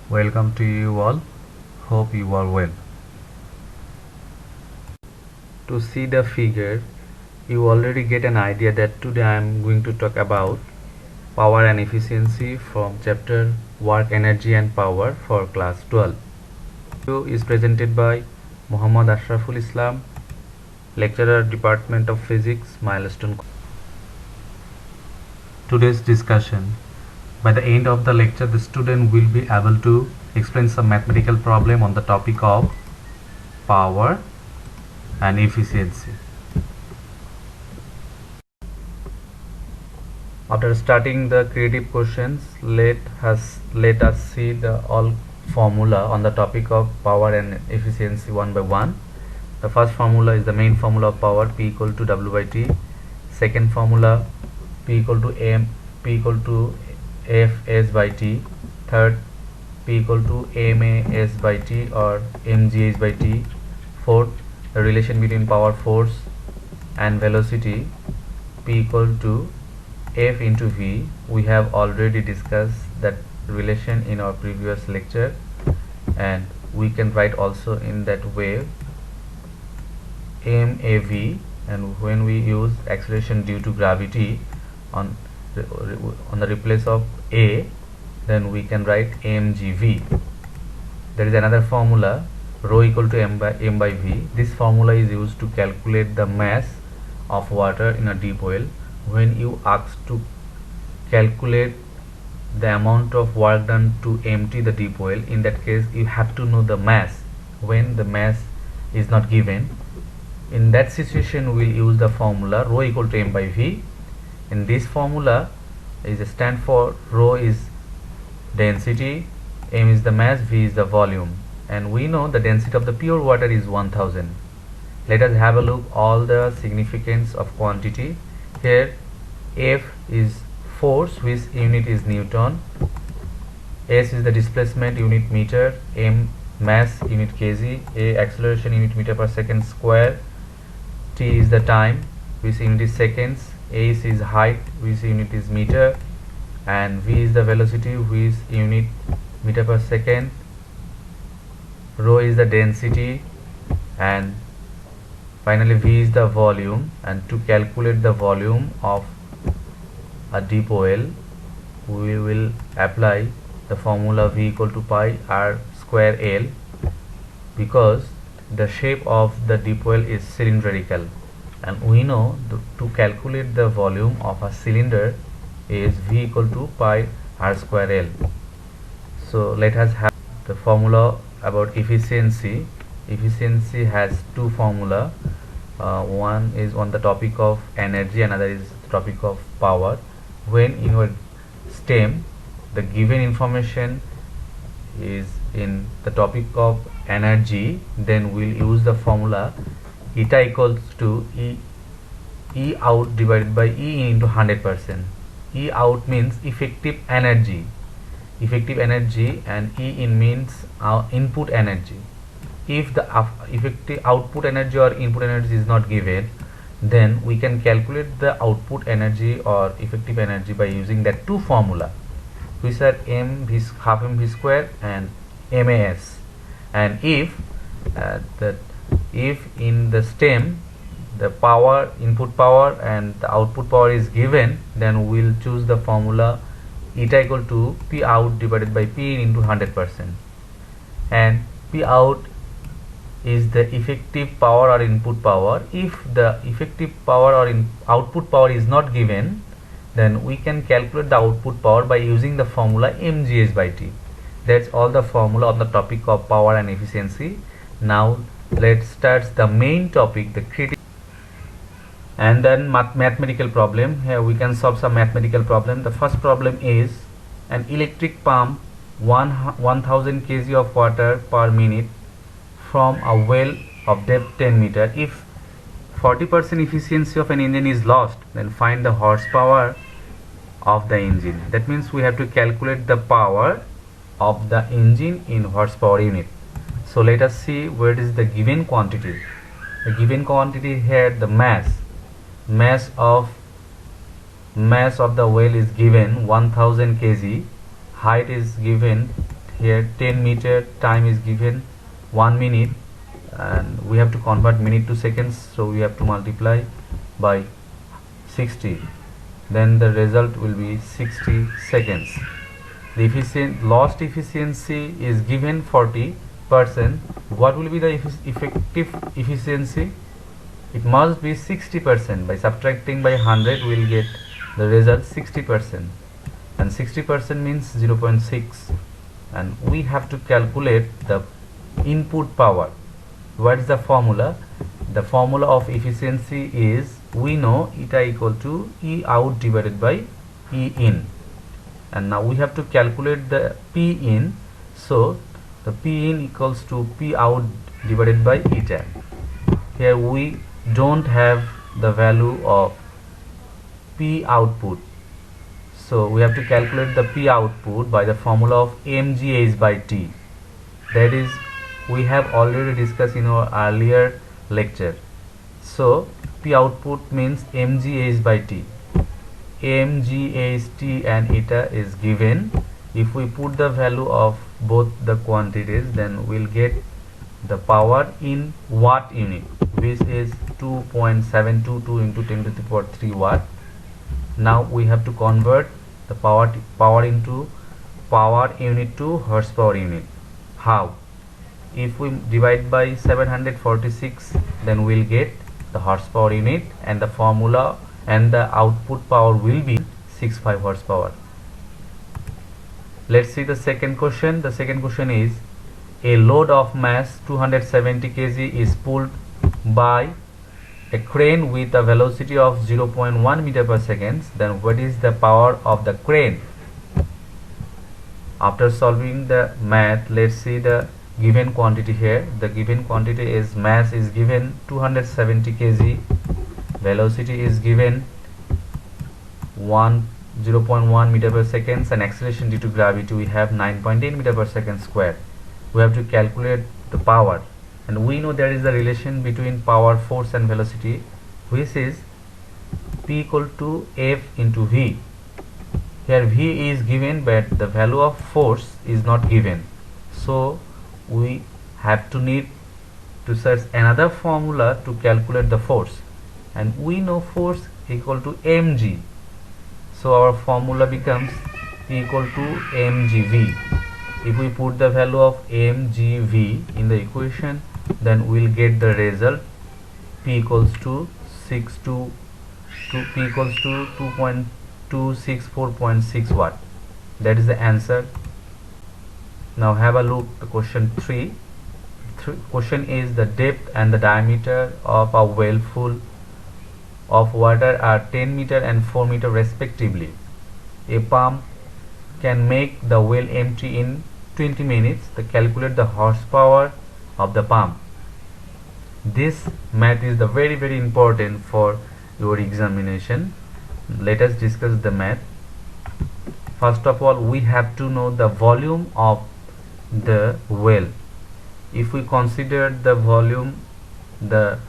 Welcome to you all. Hope you are well. To see the figure, you already get an idea that today I am going to talk about power and efficiency from chapter Work, Energy and Power for class 12. Video is presented by Muhammad Ashraful Islam, lecturer, Department of Physics, Milestone. Today's discussion. By the end of the lecture, the student will be able to explain some mathematical problem on the topic of power and efficiency. After starting the creative questions, let us see the all formula on the topic of power and efficiency one by one. The first formula is the main formula of power, P equal to W by T. Second formula, P equal to P equal to F S by T. Third, P equal to MAS by T or MGH by T. Fourth, the relation between power, force and velocity, P equal to F into V. We have already discussed that relation in our previous lecture, and we can write also in that way MAV, and when we use acceleration due to gravity on the replace of A, then we can write mgv. There is another formula, rho equal to m by v. This formula is used to calculate the mass of water in a deep well. When you ask to calculate the amount of work done to empty the deep well, in that case you have to know the mass. When the mass is not given, in that situation we will use the formula rho equal to m by v. In this formula is a stand for rho is density, m is the mass, v is the volume, and we know the density of the pure water is 1000. Let us have a look all the significance of quantity. Here F is force, which unit is Newton. S is the displacement, unit meter. M mass, unit kg. A acceleration, unit meter per second square. T is the time, which unit is seconds. H is height, which unit is meter, and V is the velocity, which unit meter per second. Rho is the density, and finally V is the volume. And to calculate the volume of a deep well, we will apply the formula V equal to pi r square L, because the shape of the deep well is cylindrical, and we know to calculate the volume of a cylinder is V equal to pi r square L. So let us have the formula about efficiency. Efficiency has two formula. One is on the topic of energy, another is the topic of power. When in your STEM the given information is in the topic of energy, then we'll use the formula eta equals to E out divided by E into 100%. E out means effective energy, and E in means input energy. If the effective output energy or input energy is not given, then we can calculate the output energy or effective energy by using that two formula, which are half mv square and MAS. And if in the STEM the power, input power and the output power is given, then we'll choose the formula eta equal to P out divided by P in into 100%. And P out is the effective power or input power. If the effective power or output power is not given, then we can calculate the output power by using the formula mgh by t. That's all the formula on the topic of power and efficiency. Now let's start the main topic, the critical and then mathematical problem. Here we can solve some mathematical problem. The first problem is an electric pump 1000 kg of water per minute from a well of depth 10 meter. If 40% efficiency of an engine is lost, then find the horsepower of the engine. That means we have to calculate the power of the engine in horsepower unit. So let us see where is the given quantity. The given quantity here, the mass of the well is given 1000 kg, height is given here 10 meter time is given 1 minute, and we have to convert minute to seconds, so we have to multiply by 60, then the result will be 60 seconds. The lost efficiency is given 40%. What will be the effective efficiency? It must be 60%. By subtracting by 100 we will get the result 60%, and 60% means 0.6, and we have to calculate the input power. What is the formula? The formula of efficiency is, we know eta equal to E out divided by E in, and now we have to calculate the P in. So the P in equals to P out divided by eta. Here we don't have the value of P output, so we have to calculate the P output by the formula of mgh by T. That is, we have already discussed in our earlier lecture. So P output means mgh by T. mgh, T and eta is given. If we put the value of both the quantities, then we'll get the power in watt unit, which is 2.722 into 10 to the power 3 watt. Now we have to convert the power into power unit to horsepower unit. How? If we divide by 746, then we'll get the horsepower unit, and the formula and the output power will be 65 horsepower. Let's see the second question. The second question is, a load of mass 270 kg is pulled by a crane with a velocity of 0.1 meter per second. Then what is the power of the crane? After solving the math, let's see the given quantity here. The given quantity is, mass is given 270 kg, velocity is given 0.1 meter per second, and acceleration due to gravity we have 9.8 meter per second square. We have to calculate the power, and we know there is a relation between power, force and velocity, which is P equal to F into V. Here V is given, but the value of force is not given, so we have to need to search another formula to calculate the force, and we know force equal to mg, so our formula becomes P equal to mgv. If we put the value of mgv in the equation, then we'll get the result P equals to 2.264.6 watt. That is the answer. Now have a look at question 3. Question is, the depth and the diameter of a well full of water are 10 meter and 4 meter respectively. A pump can make the well empty in 20 minutes. To calculate the horsepower of the pump. This math is the very important for your examination. Let us discuss the math. First of all, we have to know the volume of the well. If we consider the volume of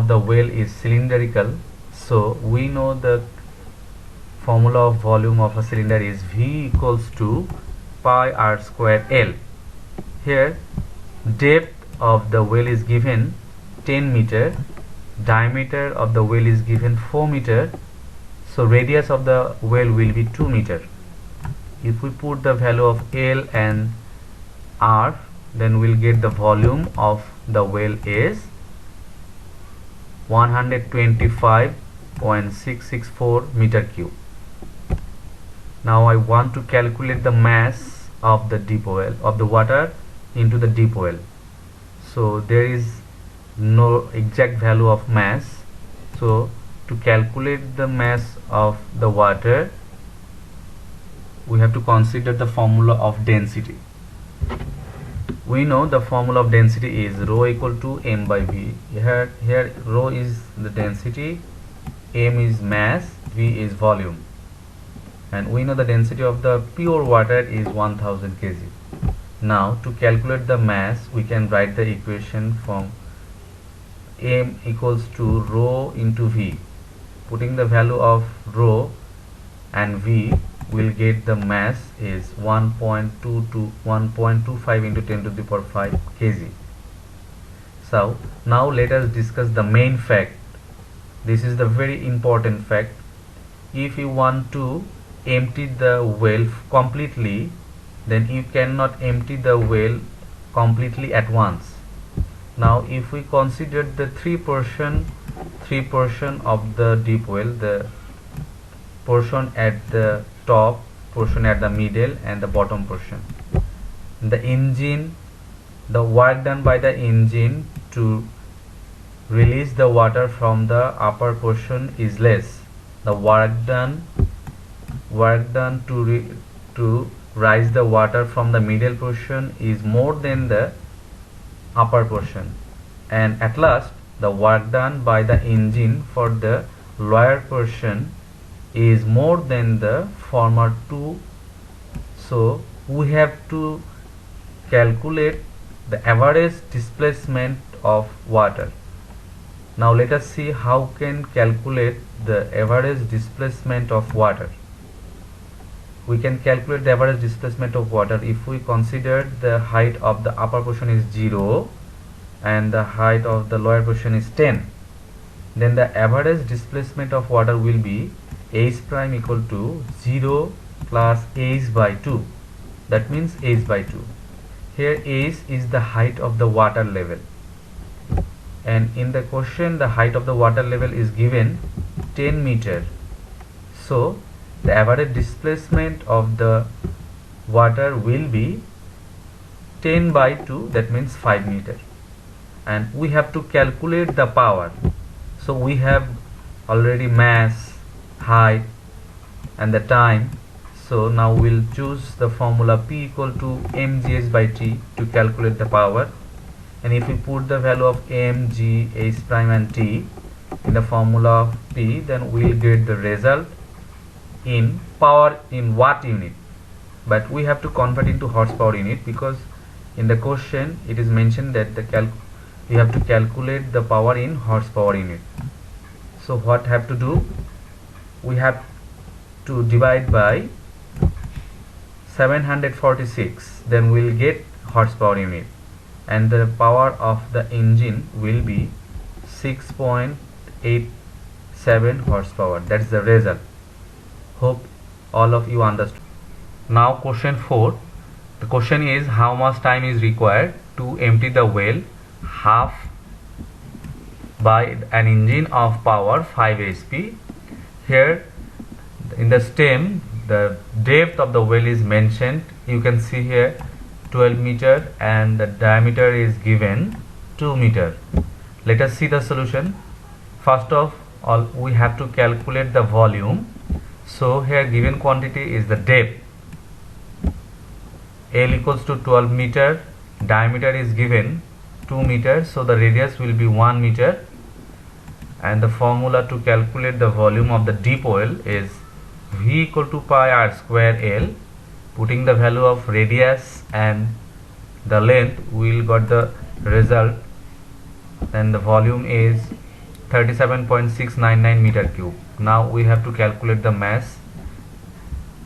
the well is cylindrical, so we know the formula of volume of a cylinder is V equals to pi r square L. Here depth of the well is given 10 meter, diameter of the well is given 4 meter, so radius of the well will be 2 meter. If we put the value of L and R, then we'll get the volume of the well is 125.664 meter cube. Now I want to calculate the mass of the deep well, of the water into the deep well. So there is no exact value of mass, so to calculate the mass of the water, we have to consider the formula of density. We know the formula of density is rho equal to m by v. Here rho is the density, m is mass, v is volume, and we know the density of the pure water is 1000 kg. Now to calculate the mass, we can write the equation from m equals to rho into v. Putting the value of rho and v, we'll get the mass is 1.25 into 10 to the power 5 kg. So now let us discuss the main fact. This is the very important fact. If you want to empty the well completely, then you cannot empty the well completely at once. Now if we consider the three portion of the deep well, the portion at the top, portion at the middle, and the bottom portion, the engine, the work done by the engine to release the water from the upper portion is less. The work done to rise the water from the middle portion is more than the upper portion, and at last the work done by the engine for the lower portion is more than the former two. So we have to calculate the average displacement of water. Now let us see how can calculate the average displacement of water. We can calculate the average displacement of water if we consider the height of the upper portion is 0 and the height of the lower portion is 10. Then the average displacement of water will be h prime equal to 0 plus h by 2. That means h by 2. Here h is the height of the water level, and in the question the height of the water level is given 10 meter. So the average displacement of the water will be 10 by 2, that means 5 meter. And we have to calculate the power. So we have already mass, height, and the time. So now we'll choose the formula P equal to mgh by T to calculate the power. And if we put the value of mg, h prime, and T in the formula of P, then we'll get the result in power in watt unit, but we have to convert into horsepower unit, because in the question it is mentioned that we have to calculate the power in horsepower unit. So what have to do, we have to divide by 746, then we'll get horsepower unit, and the power of the engine will be 6.87 horsepower. That's the result. Hope all of you understood. Now question 4. The question is how much time is required to empty the well half by an engine of power 5 HP. Here in the stem the depth of the well is mentioned. You can see here 12 meter and the diameter is given 2 meter. Let us see the solution. First of all we have to calculate the volume. So here given quantity is the depth, L equals to 12 meter, diameter is given 2 meter, so the radius will be 1 meter, and the formula to calculate the volume of the deep well is V equal to pi r square L. Putting the value of radius and the length, we will got the result, and the volume is 37.699 meter cube. Now we have to calculate the mass,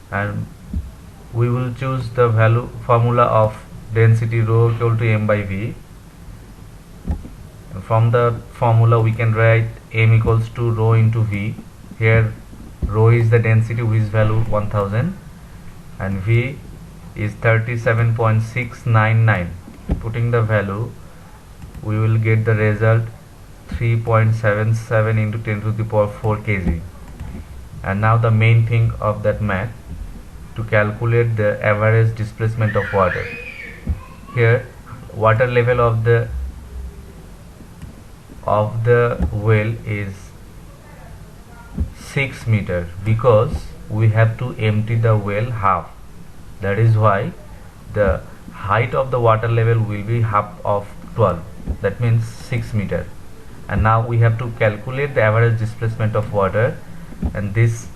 and we will choose the value formula of density rho equal to m by v. From the formula we can write m equals to rho into v. Here rho is the density which is value 1000 and v is 37.699. Putting the value we will get the result 3.77 into 10 to the power 4 kg. And now the main thing of that math, to calculate the average displacement of water. Here water level of the well is 6 meter, because we have to empty the well half. That is why the height of the water level will be half of 12, that means 6 meter. And now we have to calculate the average displacement of water, and this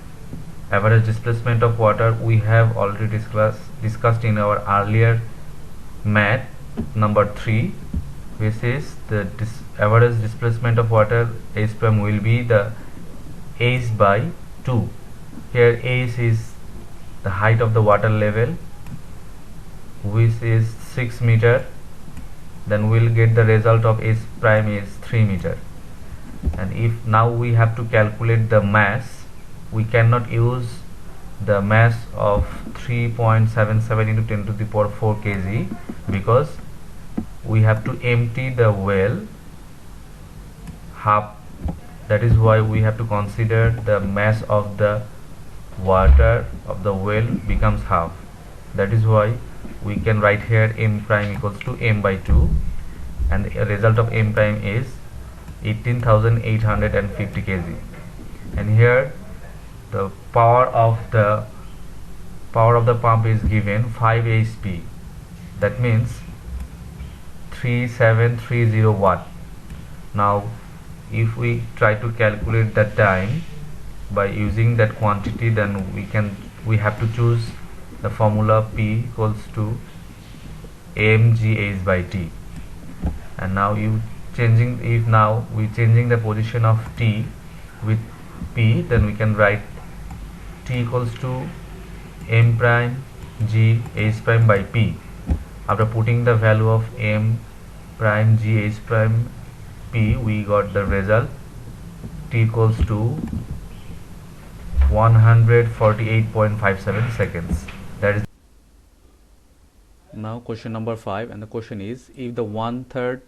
average displacement of water we have already discussed in our earlier math number 3, which is the average displacement of water H prime will be the H by 2. Here H is the height of the water level, which is 6 meter, then we'll get the result of S prime is 3 meter. And if now we have to calculate the mass, we cannot use the mass of 3.77 into 10 to the power 4 kg, because we have to empty the well half. That is why we have to consider the mass of the water of the well becomes half. That is why we can write here m prime equals to m by 2, and the result of m prime is 18,850 kg. And here the power of the pump is given 5 HP, that means 3730 watt. Now if we try to calculate the time by using that quantity, then we have to choose the formula P equals to mgh by T. And now now we changing the position of T with P, then we can write T equals to m prime g h prime by P. After putting the value of m prime g h prime P, we got the result T equals to 148.57 seconds. That is. Now question number 5, and the question is, if the 1/3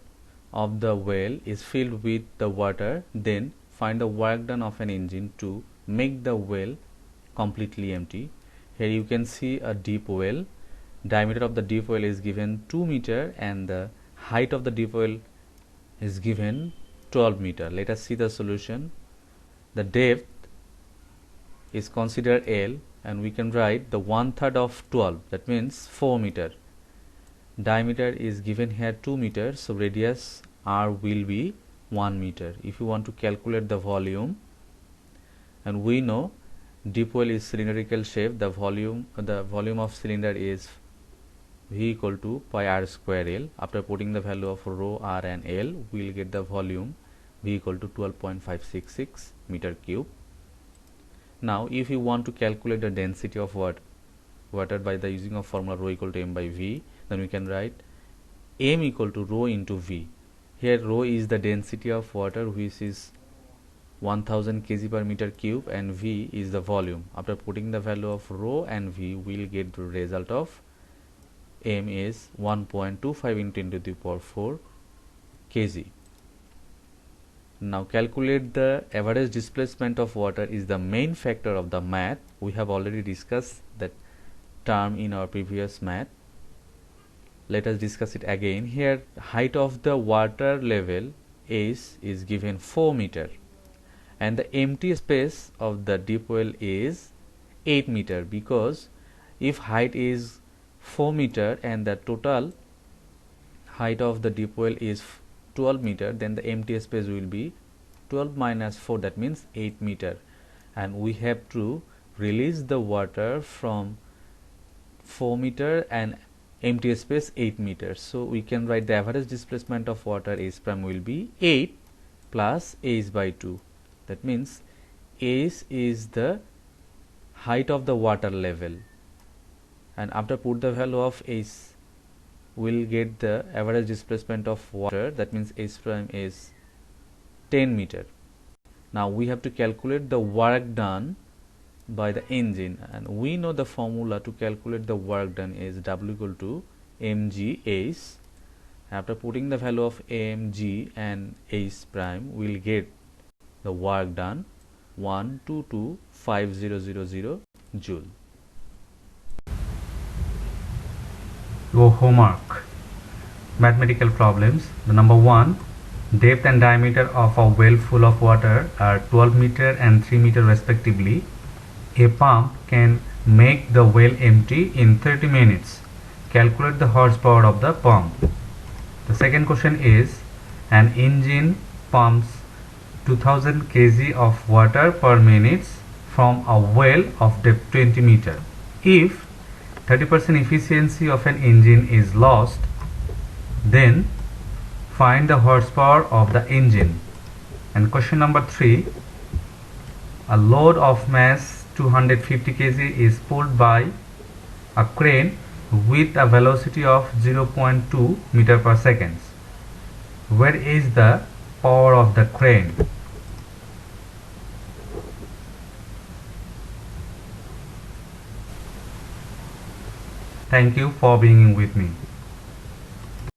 of the well is filled with the water, then find the work done of an engine to make the well completely empty. Here you can see a deep well. Diameter of the deep well is given 2 meter and the height of the deep well is given 12 meter. Let us see the solution. The depth is considered L, and we can write the 1/3 of 12, that means 4 meter. Diameter is given here 2 meters, so radius R will be 1 meter. If you want to calculate the volume, and we know deep well is cylindrical shape, the volume of cylinder is V equal to pi R square L. After putting the value of rho, R and L, we will get the volume V equal to 12.566 meter cube. Now if you want to calculate the density of water by the using of formula rho equal to m by V, then we can write m equal to rho into V. Here rho is the density of water, which is 1000 kg per meter cube, and V is the volume. After putting the value of rho and V, we will get the result of m is 1.25 into 10 to the power 4 kg. Now calculate the average displacement of water is the main factor of the math. We have already discussed that term in our previous math. Let us discuss it again. Here height of the water level is given 4 meter, and the empty space of the deep well is 8 meter, because if height is 4 meter and the total height of the deep well is 12 meter, then the empty space will be 12 minus 4, that means 8 meter, and we have to release the water from 4 meter and empty space 8 meters. So we can write the average displacement of water H prime will be 8 plus H by 2. That means H is the height of the water level, and after put the value of H, we'll get the average displacement of water, that means H prime is 10 meter. Now we have to calculate the work done by the engine, and we know the formula to calculate the work done is W equal to mgh. After putting the value of mg and H prime, we'll get the work done 1225000 joule. Your homework: mathematical problems. The number 1, depth and diameter of a well full of water are 12 meter and 3 meter respectively. A pump can make the well empty in 30 minutes. Calculate the horsepower of the pump. The second question is, an engine pumps 2000 kg of water per minute from a well of depth 20 meter. If 30% efficiency of an engine is lost, then find the horsepower of the engine. And question number 3, a load of mass 250 kg is pulled by a crane with a velocity of 0.2 meter per second. Where is the power of the crane? Thank you for being with me.